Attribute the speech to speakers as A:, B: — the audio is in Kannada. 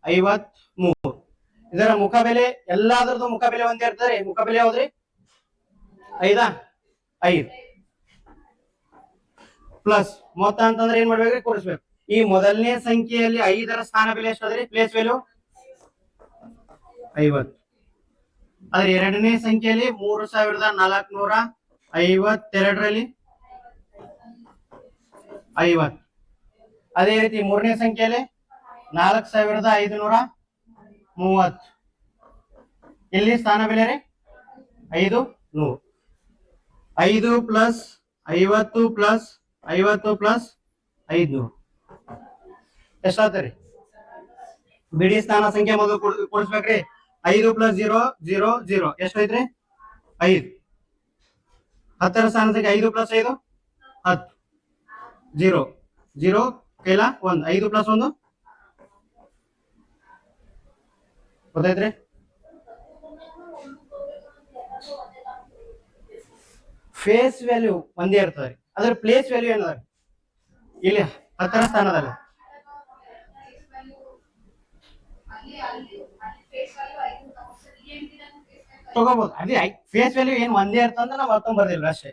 A: 53. ಇದರ ಮುಖಬೆಲೆ ಎಲ್ಲಾದ್ರದ್ದು ಮುಖಬೆಲೆ ಒಂದೇ ಇರ್ತದೆ. ಮುಖಬೆಲೆ ಯಾವ್ದ್ರಿ? 5 ಪ್ಲಸ್ ಮೊತ್ತ ಅಂತಂದ್ರೆ ಏನ್ ಮಾಡ್ಬೇಕ್ರಿ? ಕೂಡಿಸ್ಬೇಕು. ಈ ಮೊದಲನೇ ಸಂಖ್ಯೆಯಲ್ಲಿ 5ರ ಸ್ಥಾನ ಬೆಲೆ ಎಷ್ಟಾದ್ರಿ? Place value 50. ಆದ್ರೆ ಎರಡನೇ ಸಂಖ್ಯೆಯಲ್ಲಿ 3452ರಲ್ಲಿ 50. ಅದೇ ರೀತಿ ಮೂರನೇ ಸಂಖ್ಯೆಯಲ್ಲಿ 4530. ಇಲ್ಲಿ ಸ್ಥಾನ ಬೆಲೆ ರೀ 500. 5 ಪ್ಲಸ್ 50 ಪ್ಲಸ್ 50 ಪ್ಲಸ್ 500 ಎಷ್ಟಾಗ್ತರಿ? ಬಿಡಿ ಸ್ಥಾನ ಸಂಖ್ಯೆ ಮೊದಲು ಕೂಡಿಸ್ಬೇಕ್ರಿ. 5 ಪ್ಲಸ್ 0 0 0 ಎಷ್ಟೈತ್ರಿ? 5. 10ರ ಸ್ಥಾನ ಸಂಖ್ಯೆ 5 ಪ್ಲಸ್ 5 10. 0 0 ಕೈಲ 1. 5 ಪ್ಲಸ್ 1 ಗೊತ್ತಾಯ್ತ್ರಿ? ಫೇಸ್ ವ್ಯಾಲ್ಯೂ ಒಂದೇ ಇರ್ತದೆ. ಅದ್ರ ಪ್ಲೇಸ್ ವ್ಯಾಲ್ಯೂ ಏನದ ಇಲ್ಲಿ 10ರ ಸ್ಥಾನದಲ್ಲಿ ತಗೋಬಹುದು. ಅದೇ ಫೇಸ್ ವ್ಯಾಲ್ಯೂ ಏನ್ ಒಂದೇ ಇರ್ತಂದ್ರೆ ನಾವು ಅರ್ಥం ಬರ್ದಿಲ್ಲ ಅಷ್ಟೇ.